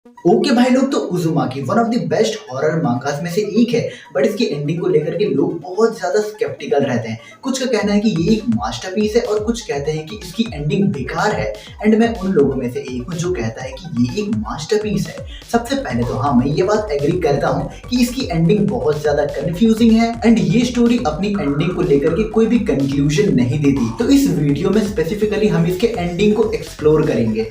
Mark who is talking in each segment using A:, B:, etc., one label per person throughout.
A: Okay भाई लोग, तो Uzumaki one of the best horror mangas में से एक है। बट इसकी एंडिंग को लेकर के लोग बहुत ज्यादा स्केप्टिकल रहते हैं। कुछ का कहना है कि ये एक मास्टरपीस है और कुछ कहते हैं कि इसकी एंडिंग बेकार है। एंड मैं उन लोगों में से एक हूँ जो कहता है कि ये एक मास्टरपीस है। सबसे पहले तो हाँ, मैं ये बात एग्री करता हूँ कि इसकी एंडिंग बहुत ज्यादा कंफ्यूजिंग है एंड ये स्टोरी अपनी एंडिंग को लेकर के कोई भी कंक्लूजन नहीं देती। तो इस वीडियो में स्पेसिफिकली हम इसके एंडिंग को एक्सप्लोर करेंगे।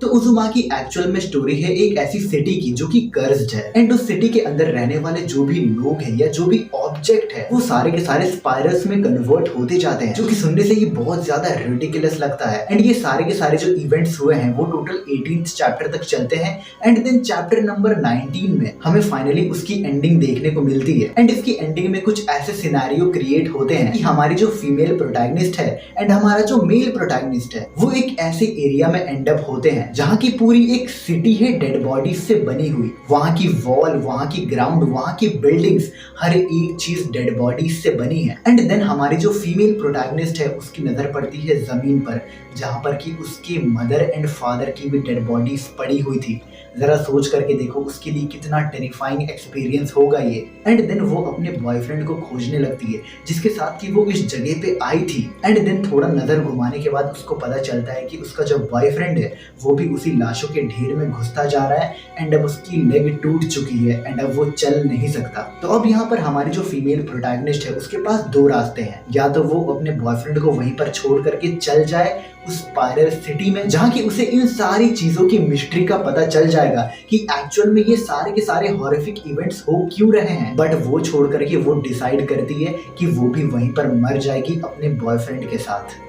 A: तो उज़ुमाकी एक्चुअल में स्टोरी है एक ऐसी सिटी की जो कि कर्स्ड है एंड उस सिटी के अंदर रहने वाले जो भी लोग हैं या जो भी ऑब्जेक्ट है वो सारे के सारे स्पाइरल्स में कन्वर्ट होते जाते हैं, जो कि सुनने से ये बहुत ज्यादा रिडिकुलस लगता है। एंड ये सारे के सारे जो इवेंट्स हुए हैं वो टोटल 18th चैप्टर तक चलते हैं एंड देन चैप्टर नंबर 19 में हमें फाइनली उसकी एंडिंग देखने को मिलती है। एंड इसकी एंडिंग में कुछ ऐसे सिनेरियो क्रिएट होते हैं कि हमारी जो फीमेल प्रोटैगनिस्ट है एंड हमारा जो मेल प्रोटैगनिस्ट है वो एक ऐसे एरिया में एंड अप होते हैं जहाँ की पूरी एक सिटी है डेड बॉडीज से बनी हुई। वहाँ की वॉल, वहाँ की ग्राउंड, वहाँ की बिल्डिंग्स, हर एक चीज डेड बॉडीज से बनी है। एंड देन हमारी जो फीमेल प्रोटैगनिस्ट है उसकी नजर पड़ती है जमीन पर, जहाँ पर कि उसके मदर एंड फादर की भी डेड बॉडीज पड़ी हुई थी। जरा सोच करके देखो उसके लिए कितना टेरिफाइंग एक्सपीरियंस होगा ये। एंड देन वो अपने बॉयफ्रेंड को खोजने लगती है जिसके साथ कि वो इस जगह पे आई थी। एंड देन थोड़ा नजर घुमाने के बाद उसको पता चलता है कि उसका जो बॉयफ्रेंड है वो भी उसी लाशों के ढेर में घुसता जा रहा है एंड अब उसकी लेग टूट चुकी है एंड अब वो चल नहीं सकता। तो अब यहाँ पर हमारी जो फीमेल प्रोटैगनिस्ट है उसके पास दो रास्ते हैं, या तो वो अपने बॉयफ्रेंड को वहीं पर छोड़ करके चल जाए उस स्पाइरल सिटी में जहाँ की उसे इन सारी चीजों की मिस्ट्री का पता चल जाएगा कि एक्चुअल में ये सारे के सारे हॉरिफिक इवेंट्स हो क्यों रहे हैं। बट वो छोड़ करके वो डिसाइड करती है कि वो भी वहीं पर मर जाएगी अपने बॉयफ्रेंड के साथ।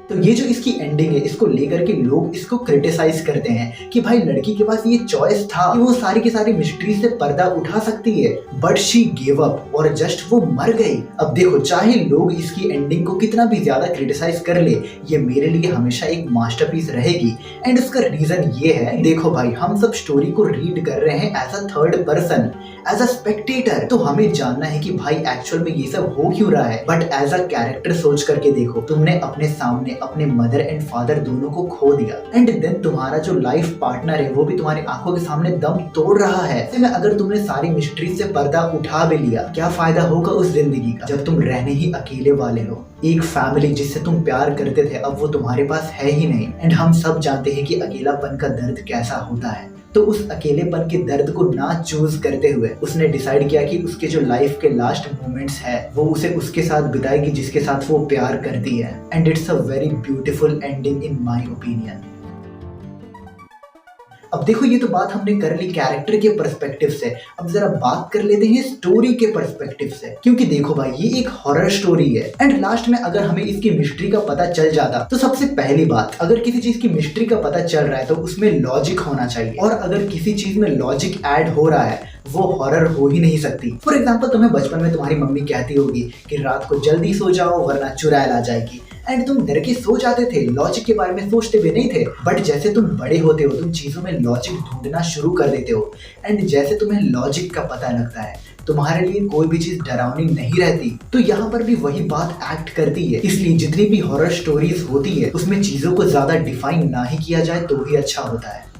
A: तो ये जो इसकी एंडिंग है इसको लेकर के लोग इसको क्रिटिसाइज करते हैं कि भाई लड़की के पास ये चॉइस था कि वो सारी की सारी मिस्ट्री से पर्दा उठा सकती है, बट शी गिव अप और जस्ट वो मर गई। अब देखो, चाहे लोग इसकी एंडिंग को कितना भी ज्यादा क्रिटिसाइज कर ले, ये मेरे लिए हमेशा एक मास्टरपीस रहेगी। एंड उसका रीजन ये है, देखो भाई, हम सब स्टोरी को रीड कर रहे हैं as a third person, as a spectator. तो हमें जानना है कि भाई एक्चुअल में ये सब हो क्यों रहा है। बट एज अ कैरेक्टर सोच करके देखो, तुमने अपने सामने अपने मदर एंड फादर दोनों को खो दिया एंड देन तुम्हारा जो लाइफ पार्टनर है वो भी तुम्हारी आंखों के सामने दम तोड़ रहा है। ऐसे में अगर तुमने सारी मिस्ट्री से पर्दा उठा भी लिया, क्या फायदा होगा उस जिंदगी का जब तुम रहने ही अकेले वाले हो। एक फैमिली जिससे तुम प्यार करते थे अब वो तुम्हारे पास है ही नहीं। एंड हम सब जानते हैं कि अकेलापन का दर्द कैसा होता है। तो उस अकेलेपन के दर्द को ना चूज करते हुए उसने डिसाइड किया कि उसके जो लाइफ के लास्ट मोमेंट्स है वो उसे उसके साथ बिताएगी जिसके साथ वो प्यार करती है। And it's a very beautiful ending in my opinion. अब देखो, ये तो बात हमने कर ली कैरेक्टर के पर्सपेक्टिव से, अब जरा बात कर लेते हैं स्टोरी के पर्सपेक्टिव से। क्योंकि देखो भाई, ये एक हॉरर स्टोरी है एंड लास्ट में अगर हमें इसकी मिस्ट्री का पता चल जाता, तो सबसे पहली बात, अगर किसी चीज की मिस्ट्री का पता चल रहा है तो उसमें लॉजिक होना चाहिए, और अगर किसी चीज में लॉजिक ऐड हो रहा है वो हॉरर हो ही नहीं सकती। फॉर एग्जाम्पल, तुम्हें बचपन में तुम्हारी मम्मी कहती होगी कि रात को जल्दी सो जाओ वरना चुड़ैल आ जाएगी, एंड तुम डर के सो जाते थे, लॉजिक के बारे में सोचते भी नहीं थे। बट जैसे तुम बड़े होते हो तुम चीजों में लॉजिक ढूंढना शुरू कर देते हो एंड जैसे तुम्हें लॉजिक का पता लगता है तुम्हारे लिए कोई भी चीज डरावनी नहीं रहती। तो यहाँ पर भी वही बात एक्ट करती है। इसलिए जितनी भी हॉरर स्टोरीज होती है उसमें चीजों को ज्यादा डिफाइन ना ही किया जाए तो ही अच्छा होता है।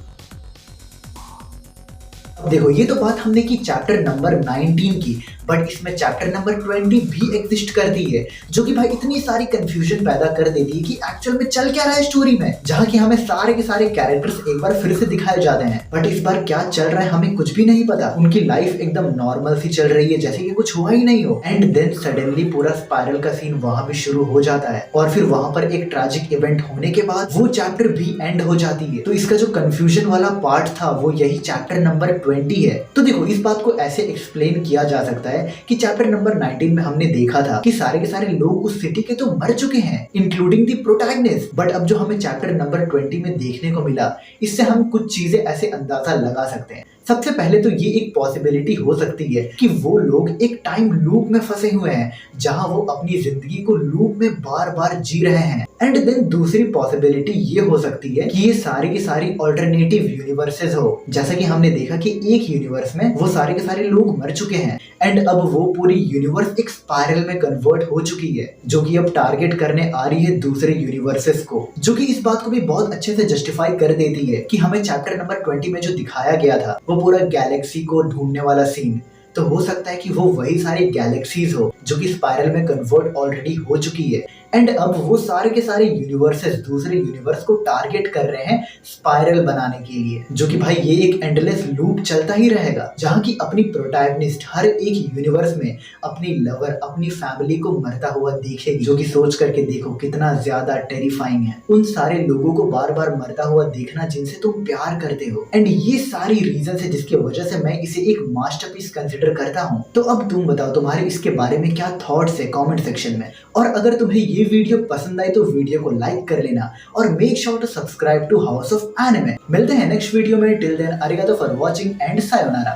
A: देखो, ये तो बात हमने की चैप्टर नंबर 19 की, बट इसमें चैप्टर नंबर 20 भी एग्जिस्ट करती है जो कि भाई इतनी सारी कंफ्यूजन पैदा कर देती है कि एक्चुअल में चल क्या रहा है स्टोरी में, जहाँ की हमें सारे के सारे कैरेक्टर्स एक बार फिर से दिखाए जाते हैं। बट इस बार क्या चल रहा है हमें कुछ भी नहीं पता। उनकी लाइफ एकदम नॉर्मल सी चल रही है जैसे कि कुछ हुआ ही नहीं हो। एंड देन सडनली पूरा स्पाइरल का सीन वहां भी शुरू हो जाता है और फिर वहां पर एक ट्रैजिक इवेंट होने के बाद वो चैप्टर भी एंड हो जाती है। तो इसका जो कंफ्यूजन वाला पार्ट था वो यही चैप्टर नंबर 20 है। तो देखो, इस बात को ऐसे एक्सप्लेन किया जा सकता है कि चैप्टर नंबर 19 में हमने देखा था कि सारे के सारे लोग उस सिटी के तो मर चुके हैं इंक्लूडिंग द प्रोटैगनिस्ट। बट अब जो हमें चैप्टर नंबर 20 में देखने को मिला, इससे हम कुछ चीजें ऐसे अंदाजा लगा सकते हैं सबसे पहले तो ये एक पॉसिबिलिटी हो सकती है कि वो लोग एक टाइम लूप में फंसे हुए हैं जहां वो अपनी जिंदगी को लूप में बार बार जी रहे हैं। एंड देन दूसरी पॉसिबिलिटी ये हो सकती है कि ये सारी की सारी ऑल्टरनेटिव यूनिवर्सेस हो। जैसा कि हमने देखा कि एक यूनिवर्स में वो सारे के सारे लोग मर चुके हैं एंड अब वो पूरी यूनिवर्स एक स्पाइरल में कन्वर्ट हो चुकी है, जो कि अब टारगेट करने आ रही है दूसरे यूनिवर्सेस को, जो कि इस बात को भी बहुत अच्छे से जस्टिफाई कर देती है कि हमें चैप्टर नंबर 20 में जो दिखाया गया था वो पूरा गैलेक्सी को ढूंढने वाला सीन, तो हो सकता है कि वो वही सारी गैलेक्सीज हो जो कि स्पाइरल में कन्वर्ट ऑलरेडी हो चुकी है एंड अब वो सारे के सारे यूनिवर्सेस दूसरे यूनिवर्स को टारगेट कर रहे हैं स्पाइरल बनाने के लिए, जो कि भाई ये एक एंडलेस लूप चलता ही रहेगा जहां की अपनी प्रोटैगनिस्ट हर एक यूनिवर्स में अपनी लवर अपनी फैमिली को मरता हुआ देखेगी, जो कि सोच करके देखो कितना ज्यादा टेरिफाइंग है उन सारे लोगों को बार बार मरता हुआ देखना जिनसे तुम प्यार करते हो। एंड ये सारी रीजन है जिसकी वजह से मैं इसे एक मास्टरपीस कंसिडर करता हूँ। तो अब तुम बताओ तुम्हारे इसके बारे में क्या थॉट्स है कमेंट सेक्शन में, और अगर तुम्हें ये वीडियो पसंद आई तो वीडियो को लाइक कर लेना और make sure to subscribe to House of Anime. मिलते हैं नेक्स्ट वीडियो में, till then arigato for watching and sayonara.